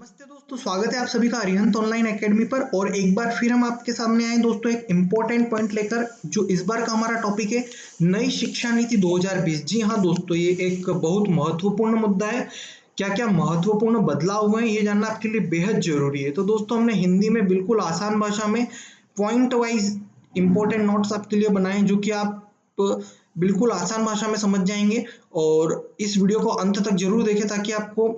नमस्ते दोस्तों, स्वागत है आप सभी का अरिहंत ऑनलाइन एकेडमी पर। और एक बार फिर हम आपके सामने आए दोस्तों एक इम्पोर्टेंट पॉइंट लेकर। जो इस बार का हमारा टॉपिक है नई शिक्षा नीति 2020। जी हाँ दोस्तों, ये एक बहुत महत्वपूर्ण मुद्दा है। क्या क्या महत्वपूर्ण बदलाव हुए हैं ये जानना आपके लिए बेहद जरूरी है। तो दोस्तों हमने हिंदी में बिल्कुल आसान भाषा में पॉइंट वाइज इंपॉर्टेंट नोट्स आपके लिए बनाए हैं, जो कि आप बिल्कुल आसान भाषा में समझ जाएंगे। और इस वीडियो को अंत तक जरूर देखें ताकि आपको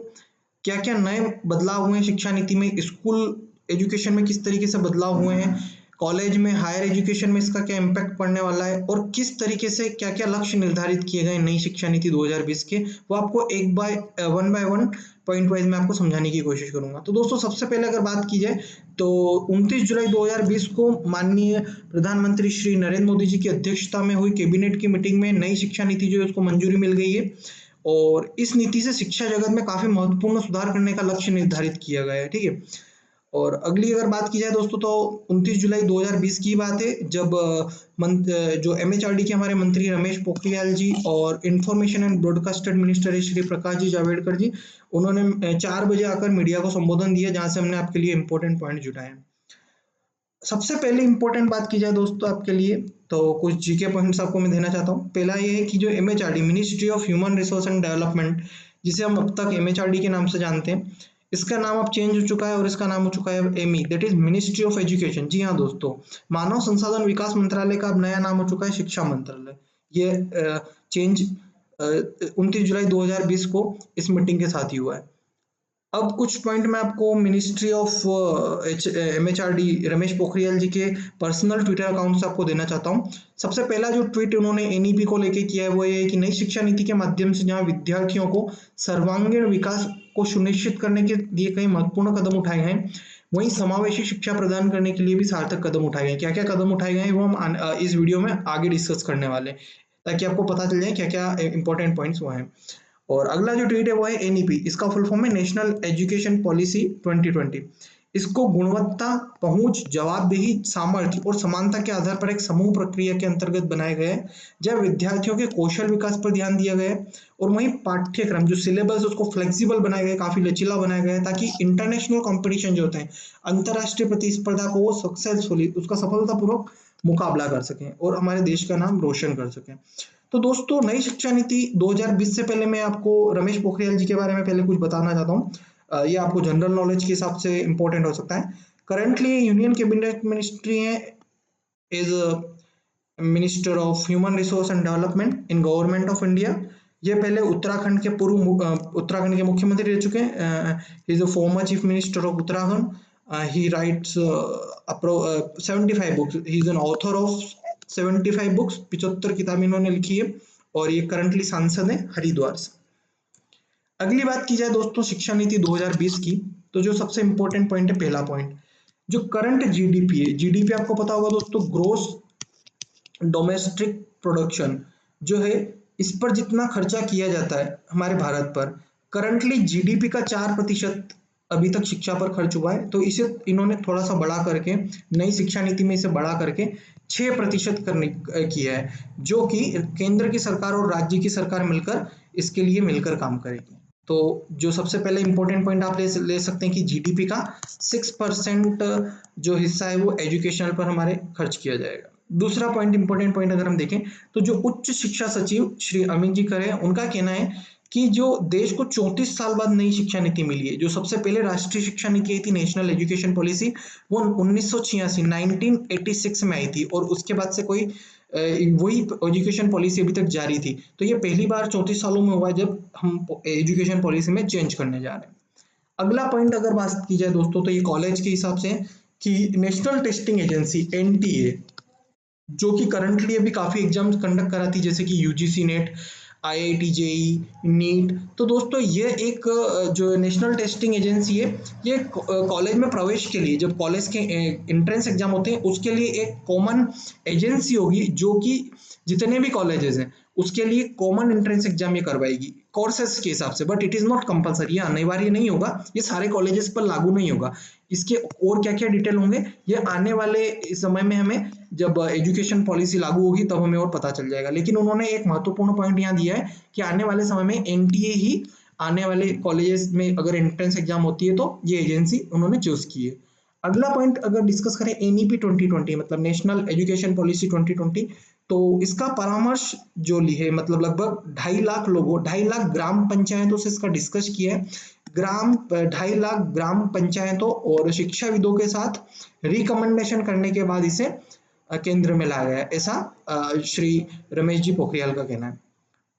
क्या क्या नए बदलाव हुए हैं शिक्षा नीति में, स्कूल एजुकेशन में किस तरीके से बदलाव हुए हैं, कॉलेज में हायर एजुकेशन में इसका क्या इम्पैक्ट पड़ने वाला है, और किस तरीके से क्या क्या लक्ष्य निर्धारित किए गए नई शिक्षा नीति 2020 के, वो आपको one by one point wise मैं आपको समझाने की कोशिश करूंगा। तो दोस्तों सबसे पहले अगर बात की जाए तो 29 जुलाई 2020 को माननीय प्रधानमंत्री श्री नरेंद्र मोदी जी की अध्यक्षता में हुई कैबिनेट की मीटिंग में नई शिक्षा नीति जो है उसको मंजूरी मिल गई है। और इस नीति से शिक्षा जगत में काफी महत्वपूर्ण सुधार करने का लक्ष्य निर्धारित किया गया है। ठीक है। और अगली अगर बात की जाए दोस्तों तो 29 जुलाई 2020 की बात है, जब जो एमएचआरडी के हमारे मंत्री रमेश पोखरियाल जी और information and broadcast minister Shri Prakash ji Javadekar ji, उन्होंने 4 बजे आकर मीडिया को संबोधन दिया, जहां से हमने आपके लिए इंपॉर्टेंट पॉइंट जुटाए हैं। सबसे पहले इंपॉर्टेंट बात की जाए दोस्तों आपके लिए, तो कुछ जीके पॉइंट्स आपको मैं देना चाहता हूँ। पहला ये है कि जो MHRD ministry of human resource and development, जिसे हम अब तक एमएचआरडी के नाम से जानते हैं, इसका नाम अब चेंज हो चुका है और इसका नाम हो चुका है MoE, that is ministry of education. जी हाँ दोस्तों, मानव संसाधन विकास मंत्रालय का अब नया नाम हो चुका है शिक्षा मंत्रालय। ये चेंज 29 जुलाई 2020 को इस मीटिंग के साथ ही हुआ है। अब कुछ पॉइंट मैं आपको ministry of MHRD Ramesh Pokhriyal ji के पर्सनल ट्विटर अकाउंट से आपको देना चाहता हूँ। सबसे पहला जो ट्वीट उन्होंने एनईपी को लेके किया है वो ये है कि नई शिक्षा नीति के माध्यम से जहां विद्यार्थियों को सर्वांगीण विकास को सुनिश्चित करने के लिए कई महत्वपूर्ण कदम उठाए गए हैं, वहीं समावेशी शिक्षा प्रदान करने के लिए भी सार्थक कदम उठाए गए। क्या क्या कदम उठाए गए हैं वो हम इस वीडियो में आगे डिस्कस करने वाले हैं, ताकि आपको पता चल जाए क्या क्या इंपॉर्टेंट पॉइंट्स वो हैं। और अगला जो ट्वीट है वो है एनईपी, इसका फुल फॉर्म है नेशनल एजुकेशन पॉलिसी 2020। इसको गुणवत्ता, पहुंच, जवाबदेही, सामर्थ्य और समानता के आधार पर एक समूह प्रक्रिया के अंतर्गत बनाए गए हैं, जब विद्यार्थियों के कौशल विकास पर ध्यान दिया गया है। और वहीं पाठ्यक्रम जो सिलेबस उसको फ्लेक्सिबल बनाया गया है, काफी लचीला बनाया गया है, ताकि इंटरनेशनल कंपटीशन जो होते हैं, अंतरराष्ट्रीय प्रतिस्पर्धा को वो सक्सेसफुली उसका सफलतापूर्वक मुकाबला कर सकें और हमारे देश का नाम रोशन कर सकें। तो दोस्तों नई शिक्षा नीति 2020 से पहले मैं आपको रमेश पोखरियाल जी के बारे में पहले कुछ बताना चाहता हूँ। ये आपको जनरल नॉलेज के हिसाब से इंपॉर्टेंट हो सकता है। करंटली यूनियन कैबिनेट मिनिस्ट्री है is minister of human resource and development in government of India. ये पहले उत्तराखंड के उत्तराखंड के मुख्यमंत्री रह चुके हैं। Is a former chief minister of Uttarakhand. He rights 75 books, he is an author of 75 books, 75 किताबें इन्होंने लिखी है। और ये करंटली सांसद है हरिद्वार से। अगली बात की जाए दोस्तों शिक्षा नीति 2020 की, तो जो सबसे इंपॉर्टेंट पॉइंट है, पहला पॉइंट, जो करंट जीडीपी है, जीडीपी आपको पता होगा दोस्तों, ग्रोस डोमेस्टिक प्रोडक्शन जो है, इस पर जितना खर्चा किया जाता है हमारे भारत पर, करंटली जीडीपी का 4% अभी तक शिक्षा पर खर्च हुआ है। तो इसे इन्होंने थोड़ा सा बढ़ा करके नई शिक्षा नीति में इसे बढ़ा करके 6% करने किया है, जो कि केंद्र की सरकार और राज्य की सरकार मिलकर इसके लिए मिलकर काम करेगी। तो जो सबसे पहले इंपॉर्टेंट पॉइंट आप ले सकते हैं कि जीडीपी का 6% जो हिस्सा है वो एजुकेशन पर हमारे खर्च किया जाएगा। दूसरा पॉइंट, इंपॉर्टेंट पॉइंट अगर हम देखें तो जो उच्च शिक्षा सचिव श्री अमित जी करे, उनका कहना है कि जो देश को 34 साल बाद नई शिक्षा नीति मिली है, जो सबसे पहले राष्ट्रीय शिक्षा नीति आई थी नेशनल एजुकेशन पॉलिसी, वो 1986 1986 में आई थी, और उसके बाद से कोई वही एजुकेशन पॉलिसी अभी तक जारी थी। तो ये पहली बार 34 सालों में हुआ है जब हम एजुकेशन पॉलिसी में चेंज करने जा रहे हैं। अगला पॉइंट अगर बात की जाए दोस्तों तो ये कॉलेज के हिसाब से कि नेशनल टेस्टिंग एजेंसी एनटीए, जो कि करंटली अभी काफी एग्जाम्स कंडक्ट कराती है, जैसे कि UGC NET, IIT JEE, NEET. तो दोस्तों ये एक जो नेशनल टेस्टिंग एजेंसी है, ये कॉलेज में प्रवेश के लिए, जब कॉलेज के एंट्रेंस एग्जाम होते हैं उसके लिए एक कॉमन एजेंसी होगी, जो कि जितने भी कॉलेजेस हैं उसके लिए कॉमन एंट्रेंस एग्जाम ये करवाएगी कोर्सेज के हिसाब से। But it is not compulsory, अनिवार्य नहीं होगा, ये सारे कॉलेजेस पर लागू नहीं होगा। इसके और क्या क्या डिटेल होंगे ये आने वाले समय में हमें, जब एजुकेशन पॉलिसी लागू होगी तब हमें और पता चल जाएगा। लेकिन उन्होंने एक महत्वपूर्ण पॉइंट यहाँ दिया है कि आने वाले समय में एनटीए ही आने वाले कॉलेजेस में अगर एंट्रेंस एग्जाम होती है तो ये एजेंसी उन्होंने चूज की है। अगला पॉइंट अगर डिस्कस करें एनईपी 2020 मतलब नेशनल एजुकेशन पॉलिसी 2020, तो इसका परामर्श जो ली है मतलब लगभग 2.5 लाख लोगों 2.5 लाख ग्राम पंचायतों से इसका डिस्कस किया है। 2.5 लाख ग्राम पंचायतों और शिक्षाविदों के साथ रिकमेंडेशन करने के बाद इसे केंद्र में लाया गया है, ऐसा श्री रमेश जी पोखरियाल का कहना है।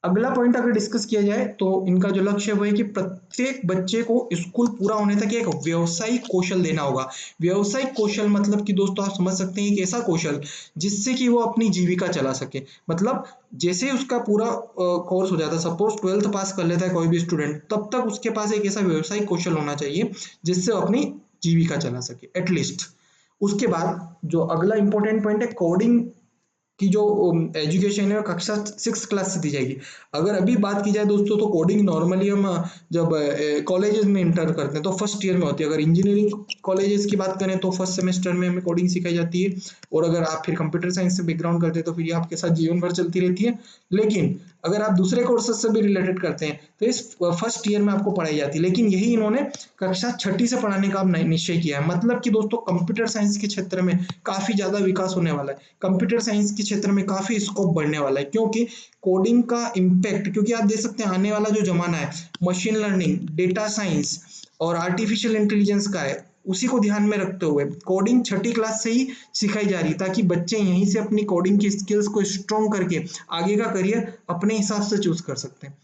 अगला पॉइंट अगर डिस्कस किया जाए तो इनका जो लक्ष्य है वो है कि प्रत्येक बच्चे को स्कूल पूरा होने तक एक व्यावसायिक कौशल देना होगा। व्यावसायिक कौशल मतलब कि दोस्तों आप समझ सकते हैं एक ऐसा कौशल जिससे कि वो अपनी जीविका चला सके। मतलब जैसे ही उसका पूरा कोर्स हो जाता है, सपोज 12th पास कर लेता है कोई भी स्टूडेंट, तब तक उसके पास एक ऐसा व्यावसायिक कौशल होना चाहिए जिससे वो अपनी जीविका चला सके एटलीस्ट। उसके बाद जो अगला इंपॉर्टेंट पॉइंट है कोडिंग की जो एजुकेशन है कक्षा 6 क्लास से दी जाएगी। अगर अभी बात की जाए दोस्तों तो कोडिंग नॉर्मली हम जब कॉलेजेस में इंटर करते हैं तो फर्स्ट ईयर में होती है। अगर इंजीनियरिंग कॉलेजेस की बात करें तो फर्स्ट सेमेस्टर में हमें कोडिंग सिखाई जाती है, और अगर आप फिर कंप्यूटर साइंस से बैकग्राउंड करते हैं तो फिर ये आपके साथ जीवन भर चलती रहती है। लेकिन अगर आप दूसरे कोर्सेज से भी रिलेटेड करते हैं तो इस फर्स्ट ईयर में आपको पढ़ाई जाती है, लेकिन यही इन्होंने कक्षा 6ठी से पढ़ाने का निश्चय किया है। मतलब कि दोस्तों कंप्यूटर साइंस के क्षेत्र में काफी ज्यादा विकास होने वाला है, कंप्यूटर साइंस के क्षेत्र में काफी स्कोप बढ़ने वाला है, क्योंकि कोडिंग का इम्पैक्ट, क्योंकि आप देख सकते हैं आने वाला जो जमाना है मशीन लर्निंग, डेटा साइंस और आर्टिफिशियल इंटेलिजेंस का है, उसी को ध्यान में रखते हुए कोडिंग 6ठी क्लास से ही सिखाई जा रही है, ताकि बच्चे यहीं से अपनी कोडिंग की स्किल्स को स्ट्रॉन्ग करके आगे का करियर अपने हिसाब से चूज कर सकते हैं।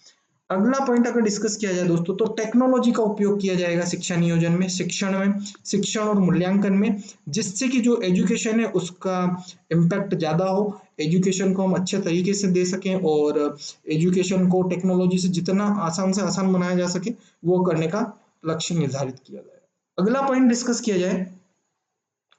अगला पॉइंट अगर डिस्कस किया जाए दोस्तों तो टेक्नोलॉजी का उपयोग किया जाएगा शिक्षा नियोजन में, शिक्षण और मूल्यांकन में, जिससे कि जो एजुकेशन है उसका इम्पैक्ट ज्यादा हो, एजुकेशन को हम अच्छे तरीके से दे सकें और एजुकेशन को टेक्नोलॉजी से जितना आसान से आसान बनाया जा सके वो करने का लक्ष्य निर्धारित किया जाए। अगला पॉइंट डिस्कस किया जाए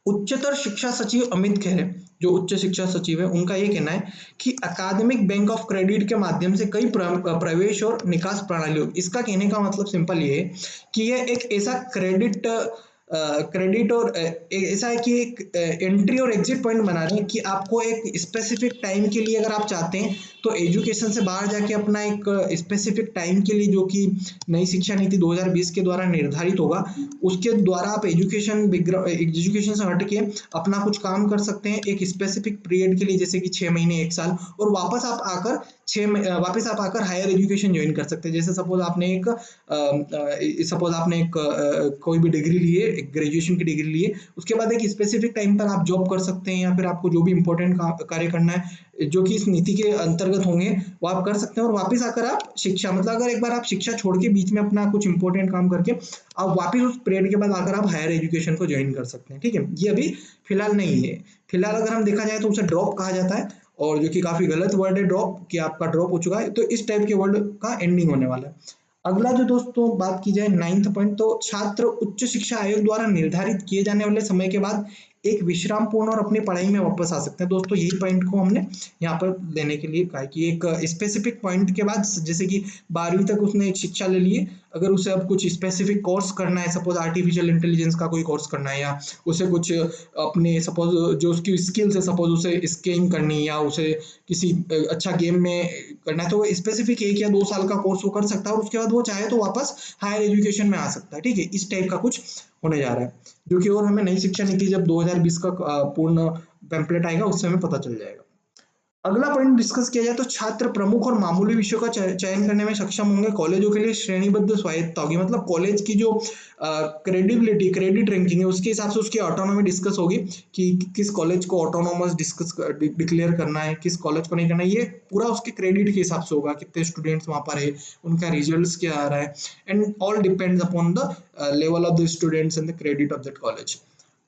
उच्चतर शिक्षा सचिव अमित खरे, जो उच्च शिक्षा सचिव है, उनका ये कहना है कि अकादमिक बैंक ऑफ क्रेडिट के माध्यम से कई प्रवेश और निकास प्रणाली होगी। इसका कहने का मतलब सिंपल ये है कि यह एक ऐसा क्रेडिट और ऐसा है कि एक एंट्री और एग्जिट पॉइंट बना रहे हैं कि आपको एक स्पेसिफिक टाइम के लिए अगर आप चाहते हैं तो एजुकेशन से बाहर जाके अपना एक स्पेसिफिक टाइम के लिए, जो कि नई शिक्षा नीति 2020 के द्वारा निर्धारित होगा, उसके द्वारा आप एजुकेशन से हट के अपना कुछ काम कर सकते हैं एक स्पेसिफिक पीरियड के लिए, जैसे कि 6 महीने 1 साल, और वापस आप आकर हायर एजुकेशन ज्वाइन कर सकते हैं। जैसे सपोज आपने एक कोई भी डिग्री ली है, ग्रेजुएशन की डिग्री ली है, उसके बाद एक स्पेसिफिक टाइम पर आप जॉब कर सकते हैं, या फिर आपको जो भी इंपॉर्टेंट कार्य करना है जो कि इस नीति के अंतर्गत होंगे वो आप कर सकते हैं, और वापस आकर आप शिक्षा, मतलब अगर एक बार आप शिक्षा छोड़ के बीच में अपना कुछ इंपॉर्टेंट काम करके आप वापस उस पीरियड के बाद आकर आप हायर एजुकेशन को ज्वाइन कर सकते हैं। ठीक है, ये अभी फिलहाल नहीं है। फिलहाल अगर हम देखा जाए तो उसे ड्रॉप कहा जाता है, और जो कि काफी गलत वर्ड है ड्रॉप, कि आपका ड्रॉप हो चुका है, तो इस टाइप के वर्ड का एंडिंग होने वाला है। अगला जो दोस्तों बात की जाए 9th पॉइंट, तो छात्र उच्च शिक्षा आयोग द्वारा निर्धारित किए जाने वाले समय के बाद एक विश्राम पूर्ण और अपनी पढ़ाई में वापस आ सकते हैं। दोस्तों यही पॉइंट को हमने यहाँ पर लेने के लिए कहा कि एक स्पेसिफिक पॉइंट के बाद, जैसे कि 12वीं तक उसने एक शिक्षा ले ली है, अगर उसे अब कुछ स्पेसिफिक कोर्स करना है, सपोज आर्टिफिशियल इंटेलिजेंस का कोई कोर्स करना है, या उसे कुछ अपने सपोज जो उसकी स्किल्स है, सपोज उसे स्कीइंग करनी है, या उसे किसी अच्छा गेम में करना है, तो स्पेसिफिक 1 या 2 साल का कोर्स वो कर सकता है, और उसके बाद वो चाहे तो वापस हायर एजुकेशन में आ सकता है। ठीक है, इस टाइप का कुछ होने जा रहा है, जो कि और हमें नई शिक्षा नीति जब 2020 का पूर्ण पैम्पलेट आएगा उससे हमें पता चल जाएगा। अगला पॉइंट डिस्कस किया जाए तो छात्र प्रमुख और मामूली विषयों का चयन करने में सक्षम होंगे। कॉलेजों के लिए श्रेणीबद्ध स्वायत्तता होगी, मतलब कॉलेज की जो क्रेडिट रैंकिंग है उसके हिसाब से उसकी ऑटोनॉमी डिस्कस होगी कि किस कॉलेज को ऑटोनॉमस डिक्लेयर करना है, किस कॉलेज को नहीं करना है। ये पूरा उसके क्रेडिट के हिसाब से होगा, कितने स्टूडेंट्स वहां पर है, उनका रिजल्ट क्या आ रहा है, and all depends upon the level of the students and the credit of that college.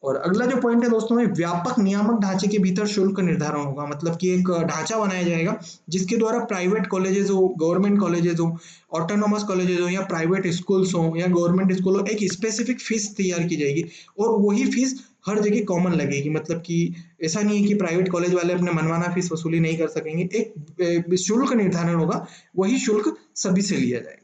और अगला जो पॉइंट है दोस्तों में व्यापक नियामक ढांचे के भीतर शुल्क निर्धारण होगा, मतलब कि एक ढांचा बनाया जाएगा जिसके द्वारा प्राइवेट कॉलेजेस हो, गवर्नमेंट कॉलेजेस हो, ऑटोनोमस कॉलेजेस हो, या प्राइवेट स्कूल्स हो, या गवर्नमेंट स्कूल हो, एक स्पेसिफिक फीस तैयार की जाएगी, और वही फीस हर जगह कॉमन लगेगी। मतलब कि ऐसा नहीं है कि प्राइवेट कॉलेज वाले अपने मनमाना फीस वसूली नहीं कर सकेंगे, एक शुल्क निर्धारण होगा, वही शुल्क सभी से लिया जाएगा।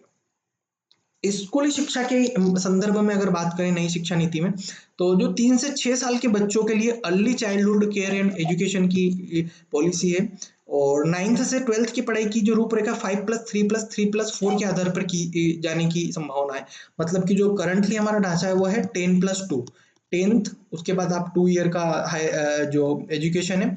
स्कूली शिक्षा के संदर्भ में अगर बात करें नई शिक्षा नीति में, तो जो 3 से 6 साल के बच्चों के लिए early childhood care and education की पॉलिसी है, और 9th से 12th की पढ़ाई की जो रूपरेखा 5+3+3+4 के आधार पर की जाने की संभावना है। मतलब कि जो करंटली हमारा ढांचा है वो है 10+2, 10th उसके बाद आप 2 ईयर का जो एजुकेशन है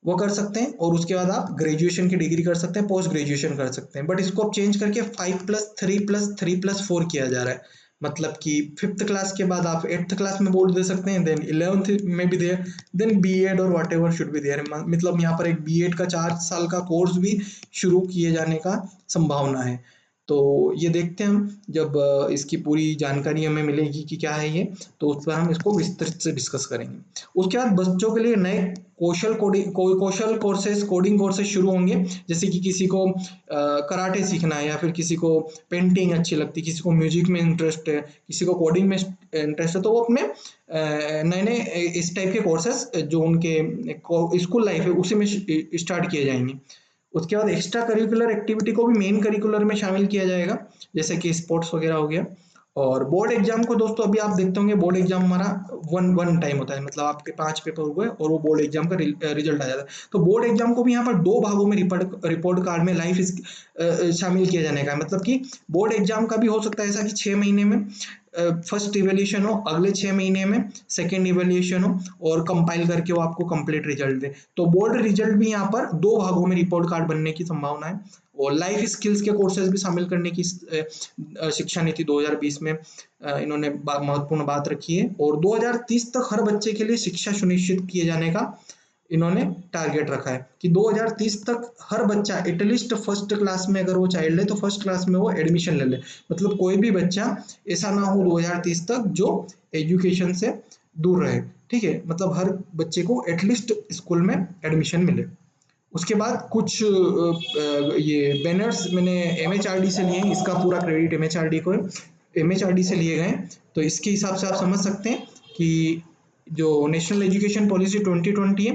वो कर सकते हैं, और उसके बाद आप ग्रेजुएशन की डिग्री कर सकते हैं, पोस्ट ग्रेजुएशन कर सकते हैं। बट इसको अब चेंज करके 5+3+3+4 किया जा रहा है। मतलब कि 5th क्लास के बाद आप 8th क्लास में बोर्ड दे सकते हैं, देन 11th में भी देयर, देन बीएड और whatever should be there. मतलब यहाँ पर एक बीएड का 4 साल का कोर्स भी शुरू किए जाने का संभावना है। तो ये देखते हैं हम जब इसकी पूरी जानकारी हमें मिलेगी कि क्या है ये, तो उस पर हम इसको विस्तृत से डिस्कस करेंगे। उसके बाद बच्चों के लिए नए कौशल कोर्सेज, कोडिंग कोर्सेज शुरू होंगे। जैसे कि किसी को कराटे सीखना है, या फिर किसी को पेंटिंग अच्छी लगती है, किसी को म्यूजिक में इंटरेस्ट है, किसी को कोडिंग में इंटरेस्ट है, तो वो अपने नए नए इस टाइप के कोर्सेज जो उनके स्कूल लाइफ है उसी में स्टार्ट किए जाएंगे। उसके बाद एक्स्ट्रा करिकुलर एक्टिविटी को भी मेन करिकुलर में शामिल किया जाएगा, जैसे कि स्पोर्ट्स वगैरह हो गया। और बोर्ड एग्जाम को दोस्तों अभी आप देखते होंगे, बोर्ड एग्जाम हमारा वन टाइम होता है, मतलब आपके 5 पेपर हुए और वो बोर्ड एग्जाम का रिजल्ट आ जाता है। तो बोर्ड एग्जाम को भी यहाँ पर 2 भागों में रिपोर्ट कार्ड में लाइफ शामिल किया जाने का है। मतलब कि बोर्ड एग्जाम का भी हो सकता है ऐसा कि 6 महीने में फर्स्ट इवेल्यूशन हो, अगले 6 महीने में सेकेंड इवेल्यूशन हो, और कंपाइल करके वो आपको कंप्लीट रिजल्ट दे। तो बोर्ड रिजल्ट भी यहाँ पर 2 भागों में रिपोर्ट कार्ड बनने की संभावना है। और लाइफ स्किल्स के कोर्सेज भी शामिल करने की शिक्षा नीति 2020 में इन्होंने महत्वपूर्ण बात रखी है। और 2030 तक हर बच्चे के लिए शिक्षा सुनिश्चित किए जाने का इन्होंने टारगेट रखा है कि 2030 तक हर बच्चा एटलीस्ट फर्स्ट क्लास में, अगर वो चाइल्ड है तो फर्स्ट क्लास में वो एडमिशन ले ले। मतलब कोई भी बच्चा ऐसा ना हो 2030 तक जो एजुकेशन से दूर रहे। ठीक है, मतलब हर बच्चे को एटलीस्ट स्कूल में एडमिशन मिले। उसके बाद कुछ ये बैनर्स मैंने एमएचआरडी से लिए हैं, इसका पूरा क्रेडिट एमएचआरडी को है, एमएचआरडी से लिए गए। तो इसके हिसाब से आप समझ सकते हैं कि जो नेशनल एजुकेशन पॉलिसी 2020 है,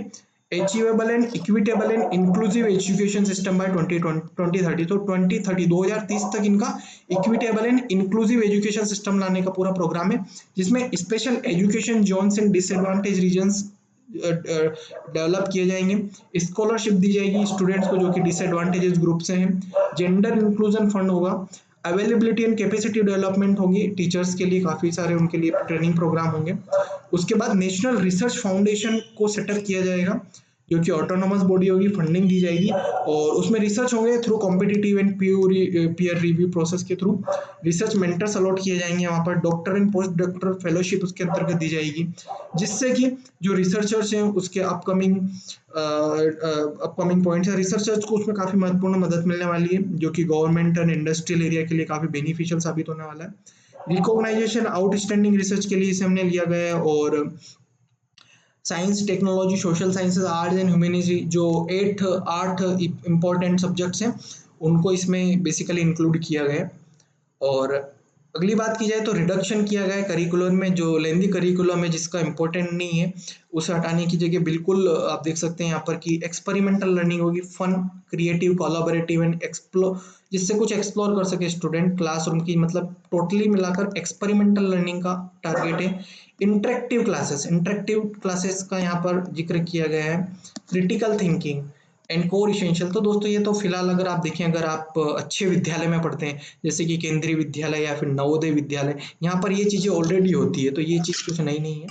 achievable and equitable and inclusive education system by 2030। तो 2030 तक इनका equitable and inclusive education system लाने का पूरा प्रोग्राम है, जिसमें special education zones and disadvantage regions develop किए जाएंगे। स्कॉलरशिप दी जाएगी स्टूडेंट्स को जो कि डिसएडवांटेजेस ग्रुप से हैं। जेंडर इंक्लूजन फंड होगा। अवेलेबिलिटी एंड कैपेसिटी डेवलपमेंट होगी, टीचर्स के लिए काफ़ी सारे उनके लिए ट्रेनिंग प्रोग्राम होंगे। उसके बाद नेशनल रिसर्च फाउंडेशन को सेटअप किया जाएगा, जो कि ऑटोनोमस बॉडी होगी, फंडिंग दी जाएगी, और उसमें रिसर्च होंगे through competitive and peer review process के थ्रू। रिसर्च मेंटर्स अलॉट किए जाएंगे वहाँ पर, doctor and post doctor fellowship उसके अंतर्गत दी जाएगी, जिससे कि जो रिसर्चर्स हैं उसके अपकमिंग पॉइंट्स है, रिसर्चर्स को उसमें काफ़ी महत्वपूर्ण मदद मिलने वाली है, जो कि गवर्नमेंट एंड इंडस्ट्रियल एरिया के लिए काफ़ी बेनिफिशियल साबित होने वाला है। रिकॉग्नाइजेशन आउटस्टैंडिंग रिसर्च के लिए इसे हमने लिया गया है। और science, technology, social sciences, arts and humanity, जो 8 इंपॉर्टेंट सब्जेक्ट्स हैं उनको इसमें बेसिकली इंक्लूड किया गया है। और अगली बात की जाए तो रिडक्शन किया गया है करिकुलर में, जो लेंदी करिकुलम है जिसका इम्पोर्टेंट नहीं है उसे हटाने की जगह बिल्कुल आप देख सकते हैं यहाँ पर कि एक्सपेरिमेंटल लर्निंग होगी, फन, क्रिएटिव, कोलैबोरेटिव एंड जिससे कुछ एक्सप्लोर कर सके स्टूडेंट क्लासरूम की। मतलब टोटली मिलाकर एक्सपेरिमेंटल लर्निंग का टारगेट है। इंटरेक्टिव क्लासेस का यहाँ पर जिक्र किया गया है। Critical thinking and core essential. तो दोस्तों ये तो फिलहाल अगर आप देखें, अगर आप अच्छे विद्यालय में पढ़ते हैं जैसे कि केंद्रीय विद्यालय या फिर नवोदय विद्यालय, यहाँ पर ये चीज़ें ऑलरेडी होती है, तो ये चीज़ कुछ नई नहीं है।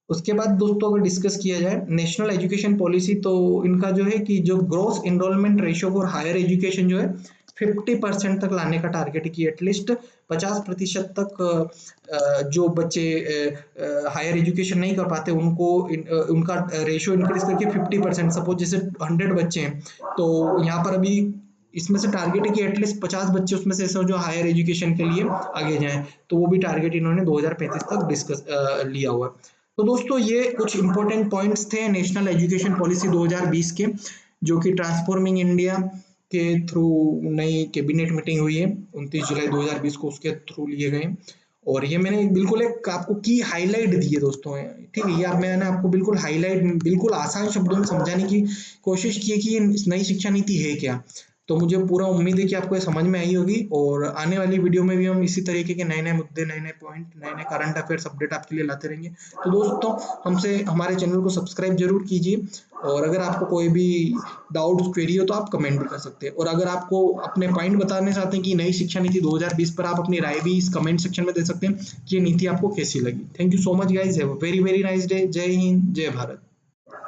उसके बाद दोस्तों अगर डिस्कस किया जाए नेशनल एजुकेशन पॉलिसी, तो इनका जो है कि जो gross enrolment ratio for higher education जो है 50% तक लाने का टारगेट है, कि एटलीस्ट 50% तक जो बच्चे हायर एजुकेशन नहीं कर पाते उनको उनका रेशियो इंक्रीज करके 50%। सपोज जैसे 100 बच्चे हैं तो यहाँ पर अभी इसमें से टारगेट है कि एटलीस्ट 50 बच्चे उसमें से ऐसे जो हायर एजुकेशन के लिए आगे जाएं, तो वो भी टारगेट इन्होंने 2035 तक डिस्कस लिया हुआ है। तो दोस्तों ये कुछ इंपॉर्टेंट पॉइंट्स थे नेशनल एजुकेशन पॉलिसी 2020 के, जो कि ट्रांसफॉर्मिंग इंडिया के थ्रू नई कैबिनेट मीटिंग हुई है 29 जुलाई 2020 को, उसके थ्रू लिए गए। और ये मैंने बिल्कुल एक आपको की हाईलाइट दी है दोस्तों, ठीक है, ये मैंने आपको बिल्कुल हाईलाइट, बिल्कुल आसान शब्दों में समझाने की कोशिश की है कि ये नई शिक्षा नीति है क्या। तो मुझे पूरा उम्मीद है कि आपको ये समझ में आई होगी, और आने वाली वीडियो में भी हम इसी तरीके के नए-नए मुद्दे, नए-नए पॉइंट, नए-नए करंट अफेयर्स अपडेट आपके लिए लाते रहेंगे। तो दोस्तों, हमसे हमारे चैनल को सब्सक्राइब ज़रूर कीजिए, और अगर आपको कोई भी डाउट्स, क्वेरी हो तो आप कमेंट भी कर सकते हैं, और अगर आपको अपने पॉइंट बताना चाहते हैं कि नई शिक्षा नीति 2020 पर, आप अपनी राय भी इस कमेंट सेक्शन में दे सकते हैं कि ये नीति आपको कैसी लगी। Thank you so much guys, have a very nice day. जय हिंद, जय भारत।